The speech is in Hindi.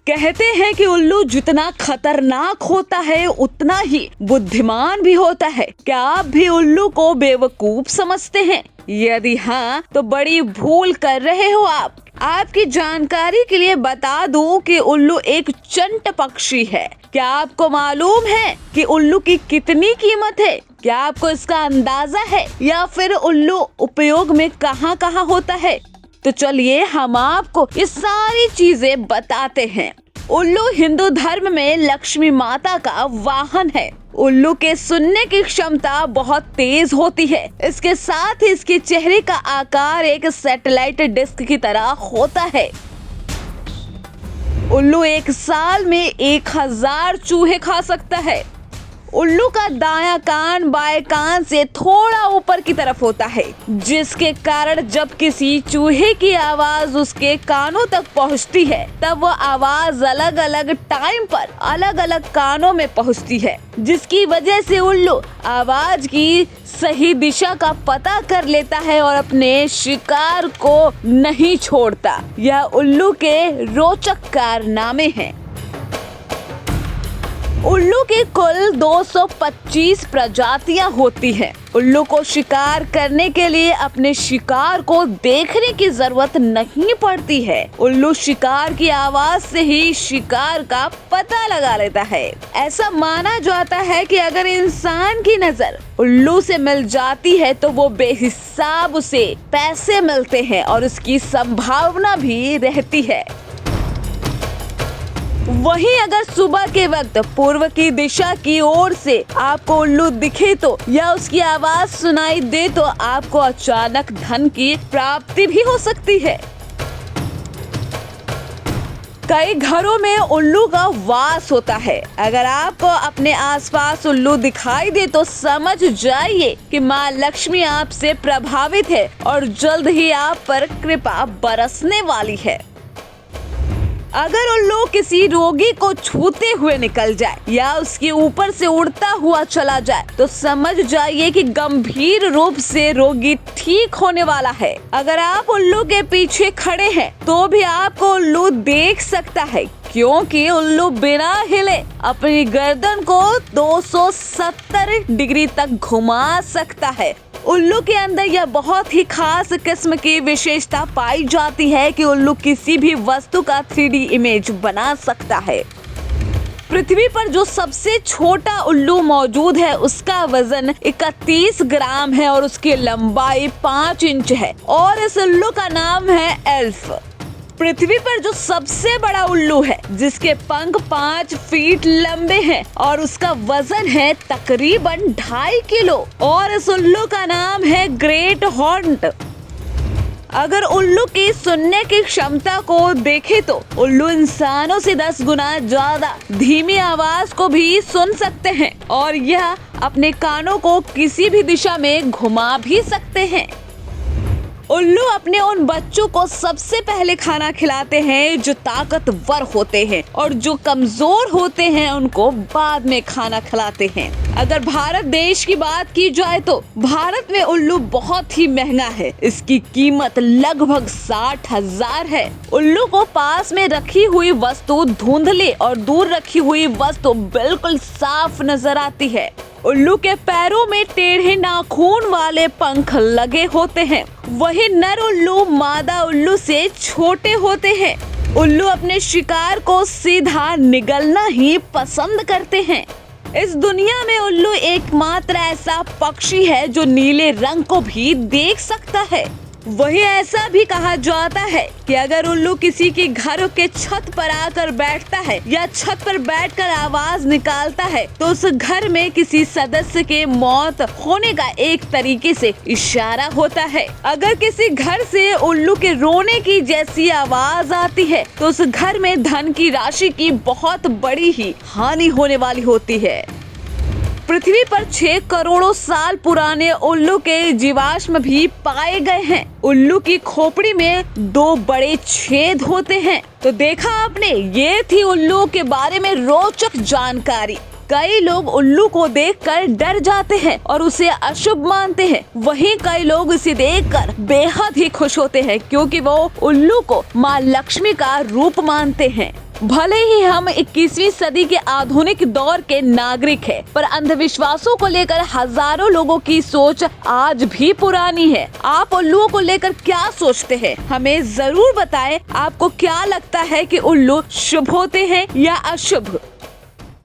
कहते हैं कि उल्लू जितना खतरनाक होता है उतना ही बुद्धिमान भी होता है। क्या आप भी उल्लू को बेवकूफ समझते हैं? यदि हाँ, तो बड़ी भूल कर रहे हो आप। आपकी जानकारी के लिए बता दूं कि उल्लू एक चंट पक्षी है। क्या आपको मालूम है कि उल्लू की कितनी कीमत है? क्या आपको इसका अंदाजा है? या फिर उल्लू उपयोग में कहाँ कहाँ होता है? तो चलिए हम आपको ये सारी चीजें बताते हैं। उल्लू हिंदू धर्म में लक्ष्मी माता का वाहन है। उल्लू के सुनने की क्षमता बहुत तेज होती है। इसके साथ ही इसके चेहरे का आकार एक सैटेलाइट डिस्क की तरह होता है। उल्लू एक साल में 1000 चूहे खा सकता है। उल्लू का दायां कान बाएं कान से थोड़ा ऊपर की तरफ होता है, जिसके कारण जब किसी चूहे की आवाज उसके कानों तक पहुंचती है तब वो आवाज अलग अलग टाइम पर अलग अलग कानों में पहुंचती है, जिसकी वजह से उल्लू आवाज की सही दिशा का पता कर लेता है और अपने शिकार को नहीं छोड़ता। यह उल्लू के रोचक कारनामे हैं। उल्लू की कुल 225 प्रजातियां होती हैं। उल्लू को शिकार करने के लिए अपने शिकार को देखने की जरूरत नहीं पड़ती है। उल्लू शिकार की आवाज से ही शिकार का पता लगा लेता है। ऐसा माना जाता है कि अगर इंसान की नजर उल्लू से मिल जाती है तो वो बेहिसाब उसे पैसे मिलते हैं और उसकी संभावना भी रहती है। वहीं अगर सुबह के वक्त पूर्व की दिशा की ओर से आपको उल्लू दिखे तो या उसकी आवाज सुनाई दे तो आपको अचानक धन की प्राप्ति भी हो सकती है। कई घरों में उल्लू का वास होता है। अगर आपको अपने आसपास उल्लू दिखाई दे तो समझ जाइए कि माँ लक्ष्मी आपसे प्रभावित है और जल्द ही आप पर कृपा बरसने वाली है। अगर उल्लू किसी रोगी को छूते हुए निकल जाए या उसके ऊपर से उड़ता हुआ चला जाए तो समझ जाइए कि गंभीर रूप से रोगी ठीक होने वाला है। अगर आप उल्लू के पीछे खड़े हैं तो भी आपको उल्लू देख सकता है, क्योंकि उल्लू बिना हिले अपनी गर्दन को 270 डिग्री तक घुमा सकता है। उल्लू के अंदर यह बहुत ही खास किस्म की विशेषता पाई जाती है कि उल्लू किसी भी वस्तु का 3D इमेज बना सकता है। पृथ्वी पर जो सबसे छोटा उल्लू मौजूद है उसका वजन 31 ग्राम है और उसकी लंबाई 5 इंच है और इस उल्लू का नाम है एल्फ। पृथ्वी पर जो सबसे बड़ा उल्लू है जिसके पंख 5 फीट लंबे हैं और उसका वजन है तकरीबन 2.5 किलो और इस उल्लू का नाम है ग्रेट हॉर्न्ड। अगर उल्लू की सुनने की क्षमता को देखें तो उल्लू इंसानों से 10 गुना ज्यादा धीमी आवाज को भी सुन सकते हैं और यह अपने कानों को किसी भी दिशा में घुमा भी सकते हैं। उल्लू अपने उन बच्चों को सबसे पहले खाना खिलाते हैं जो ताकतवर होते हैं और जो कमजोर होते हैं उनको बाद में खाना खिलाते हैं। अगर भारत देश की बात की जाए तो भारत में उल्लू बहुत ही महंगा है। इसकी कीमत लगभग 60,000 है। उल्लू को पास में रखी हुई वस्तु धुंधली और दूर रखी हुई वस्तु बिल्कुल साफ नजर आती है। उल्लू के पैरों में टेढ़े नाखून वाले पंख लगे होते हैं। वही नर उल्लू मादा उल्लू से छोटे होते हैं। उल्लू अपने शिकार को सीधा निगलना ही पसंद करते हैं। इस दुनिया में उल्लू एकमात्र ऐसा पक्षी है जो नीले रंग को भी देख सकता है। वही ऐसा भी कहा जाता है कि अगर उल्लू किसी के घर के छत पर आकर बैठता है या छत पर बैठकर आवाज निकालता है तो उस घर में किसी सदस्य के मौत होने का एक तरीके से इशारा होता है। अगर किसी घर से उल्लू के रोने की जैसी आवाज आती है तो उस घर में धन की राशि की बहुत बड़ी ही हानि होने वाली होती है। पृथ्वी पर 6 करोड़ों साल पुराने उल्लू के जीवाश्म भी पाए गए हैं। उल्लू की खोपड़ी में 2 बड़े छेद होते हैं। तो देखा आपने, ये थी उल्लू के बारे में रोचक जानकारी। कई लोग उल्लू को देखकर डर जाते हैं और उसे अशुभ मानते हैं। वहीं कई लोग इसे देखकर बेहद ही खुश होते हैं क्योंकि वो उल्लू को माँ लक्ष्मी का रूप मानते हैं। भले ही हम 21वीं सदी के आधुनिक दौर के नागरिक हैं, पर अंधविश्वासों को लेकर हजारों लोगों की सोच आज भी पुरानी है। आप उल्लुओं को लेकर क्या सोचते हैं? हमें जरूर बताएं। आपको क्या लगता है कि उल्लू शुभ होते हैं या अशुभ?